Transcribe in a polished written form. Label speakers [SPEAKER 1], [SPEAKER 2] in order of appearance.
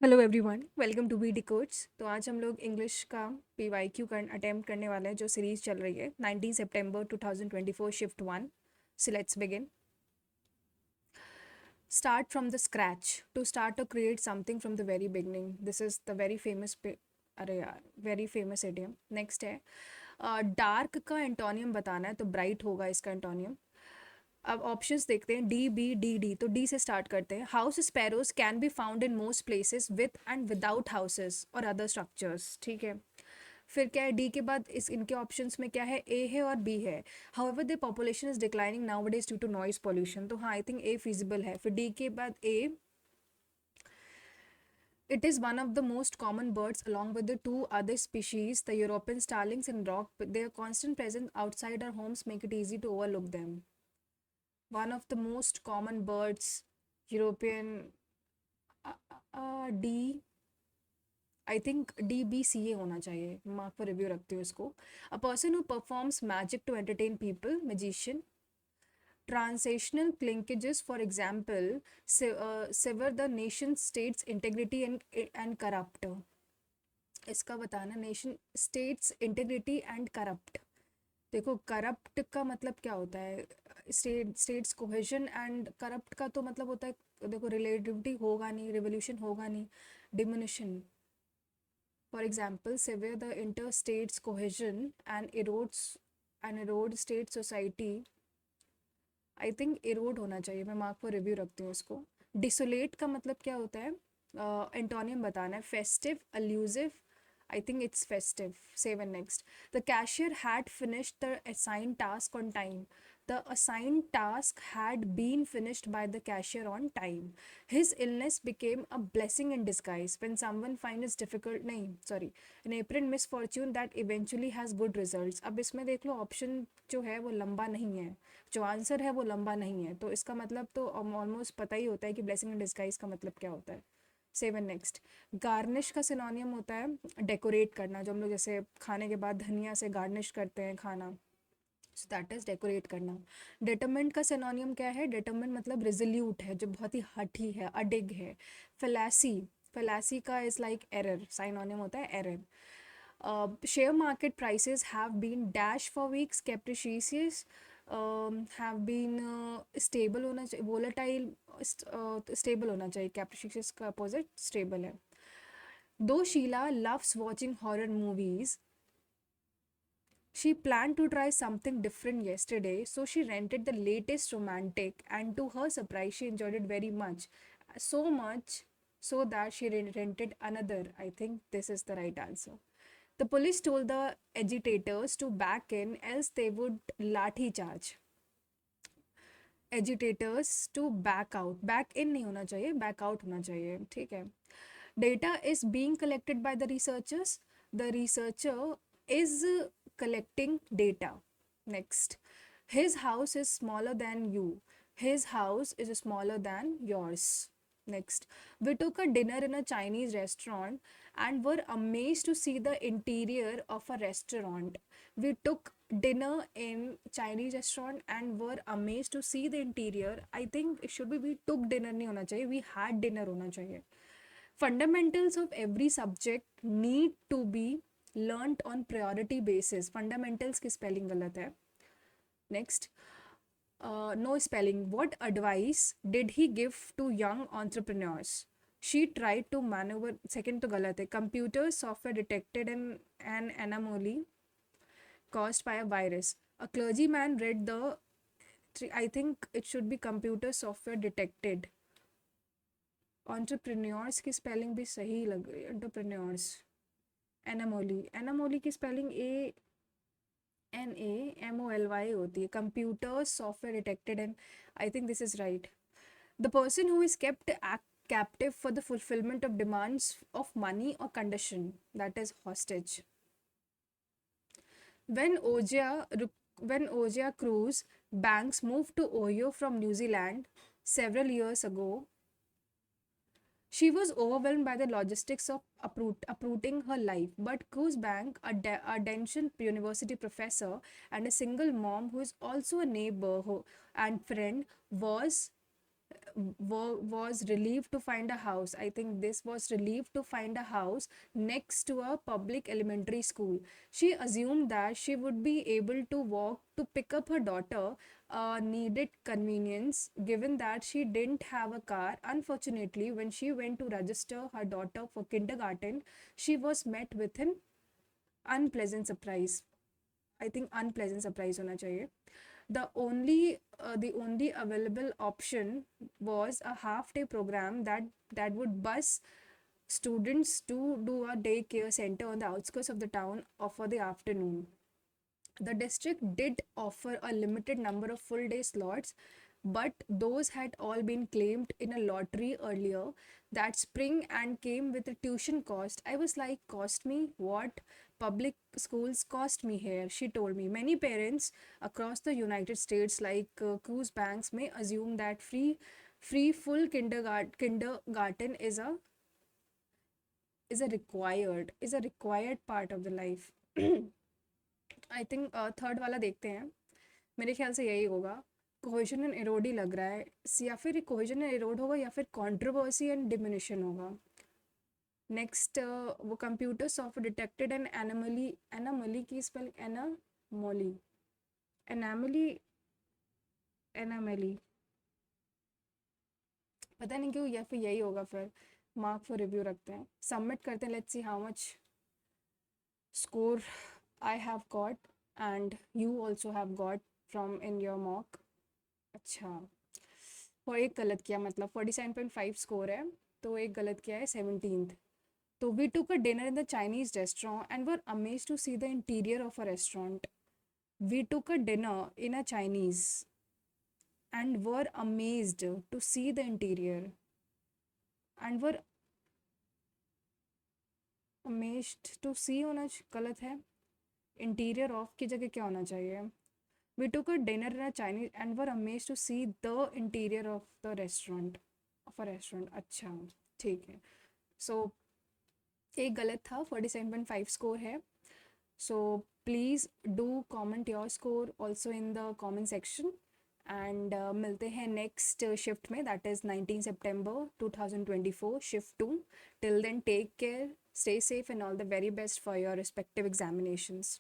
[SPEAKER 1] Hello everyone, welcome to B codes. तो आज हम लोग इंग्लिश का पीवाईक्यू अटेम्प्ट करने वाले हैं जो सीरीज चल रही है 19 सितंबर 2024 shift 1। So let's begin. Start from the scratch to start और create something from the very beginning. This is the very famous, अरे यार, वेरी फेमस इडियम। नेक्स्ट है डार्क का एंटोनियम बताना है, तो ब्राइट होगा इसका एंटोनियम। अब ऑप्शंस देखते हैं, डी बी डी डी। तो डी से स्टार्ट करते हैं। House sparrows can be found in most places with and without houses और अदर स्ट्रक्चर्स। ठीक है। फिर क्या है डी के बाद, इस इनके ऑप्शंस में क्या है, ए है और बी है। However the population is declining nowadays due to noise pollution. तो हाँ, आई थिंक ए फिजिबल है। फिर डी के बाद ए, it is one of the most common birds along with the two other species, the European starlings and rock. Their constant presence outside our homes make it easy to overlook them. One of the most common birds, European, D, I think D B C A होना चाहिए। Mark पर review रखती हूँ इसको। A person who performs magic to entertain people, magician. Transitional linkages, for example, sever the nation state's integrity and corrupt। इसका बताना, nation states integrity and corrupt. देखो, corrupt का मतलब क्या होता है, स्टेट्स कोहेजन, एंड करप्ट का तो मतलब होता है, देखो, रिलेटिविटी होगा नहीं, रिवोल्यूशन होगा नहीं, diminution. For example, sever the inter states cohesion and erode state society. I think erode होना चाहिए। मैं मार्क पर रिव्यू रखती हूँ इसको। डिसोलेट का मतलब क्या होता है, एंटोनियम बताना है। Festive, elusive, I think it's festive. Save and next. The cashier had finished the assigned task on time. The assigned task had been finished by the cashier on time. His illness became a blessing in disguise when someone finds difficult, नहीं, sorry, an apparent misfortune that eventually has good results. अब इसमें देख लो, option जो है वो लंबा नहीं है, जो आंसर है वो लंबा नहीं है, तो इसका मतलब तो ऑलमोस्ट पता ही होता है कि ब्लेसिंग इन डिस्गाइज का मतलब क्या होता है। Seven next. गार्निश का सिनोनियम होता है डेकोरेट करना, जो हम लोग जैसे खाने के बाद धनिया से गार्निश करते हैं खाना, सो दैट इज डेकोरेट करना। डिटरमिनेंट का सिनोनियम क्या है, डिटरमिनेंट मतलब रिजोल्यूट है, जो बहुत ही हठी है, अडिग है। फैलासी, फैलासी का इज लाइक एरर, सिनोनियम होता है error. Share market prices have been dash for weeks, capricious, have been stable होना चाहिए, वोलेटाइल, स्टेबल होना चाहिए। कैप्रिशियस का अपोजिट स्टेबल है। दो Sheila loves watching horror movies, she planned to try something different yesterday, so she rented the latest romantic, and to her surprise, she enjoyed it very much. So much so that she rented another. I think this is the right answer. The police told the agitators to back in, else they would lathi charge. Agitators to back out. Back in नहीं होना चाहिए, back out होना चाहिए। ठीक है। Data is being collected by the researchers. The researcher is collecting data. Next. His house is smaller than you. His house is smaller than yours. Next. We took a dinner in a Chinese restaurant and were amazed to see the interior of a restaurant. We took dinner in Chinese restaurant and were amazed to see the interior. I think it should be we took dinner नहीं होना चाहिए, we had dinner होना चाहिए। Fundamentals of every subject need to be learnt on priority basis. Fundamentals की spelling गलत है। Next, no spelling. What advice did he give to young entrepreneurs? She tried to maneuver, second तो गलत है। Computer software detected an anomaly caused by a virus. A clergyman read the, I think it should be computer software detected. Entrepreneurs की spelling भी सही लग रही है, entrepreneurs. एनामोली, एनामोली की स्पेलिंग ANAMOLY होती है। Computer software detected, and I think this is right. The person who is kept captive for the fulfillment of demands of money or condition, that is hostage. When Ojia Cruise Banks moved to Ohio from New Zealand several years ago, she was overwhelmed by the logistics of uprooting her life. But Cruz Bank, a Denton University professor and a single mom who is also a neighbor and friend, was was relieved to find a house. I think this was relieved to find a house next to a public elementary school. She assumed that she would be able to walk to pick up her daughter, needed convenience given that she didn't have a car. Unfortunately, when she went to register her daughter for kindergarten, she was met with an unpleasant surprise. I think unpleasant surprise होना चाहिए. The only available option was a half day program that would bus students to do a daycare center on the outskirts of the town for the afternoon. The district did offer a limited number of full day slots, but those had all been claimed in a lottery earlier that spring and came with a tuition cost. I was like, cost me? What? Public schools cost me here, she told me. Many parents across the United States, like cruise banks, may assume that free full kindergarten is a required part of the life. I think third वाला देखते हैं. मेरे ख्याल से यही होगा. Cohesion and arrowed ही लग रहा है. या फिर कोहेजन एंड एरोड होगा या फिर कंट्रोवर्सी एंड डिमिनिशन होगा. नेक्स्ट वो computer software detected an anomaly की स्पेल एनामोली एनामली एनामली पता नहीं क्यों, या फिर यही होगा. फिर मार्क फॉर रिव्यू रखते हैं, सबमिट करते हैं. Let's see how much score I have got and you also have got from in your mock. अच्छा, और एक गलत किया, मतलब 47.5 स्कोर है तो एक गलत किया है 17th. तो we took a dinner in the Chinese restaurant and were amazed to see the interior of a restaurant. We took a dinner in a Chinese and were amazed to see the interior and were amazed to see होना गलत है. Interior of की जगह क्या होना चाहिए? We took a dinner in a Chinese and were amazed to see the interior of the restaurant of a restaurant. अच्छा, ठीक है. सो एक गलत था. 47.5 स्कोर है. So please do comment your score also in the comment section. And मिलते हैं next shift में, that is 19 September 2024 shift 2. Till then take care, stay safe, and all the very best for your respective examinations.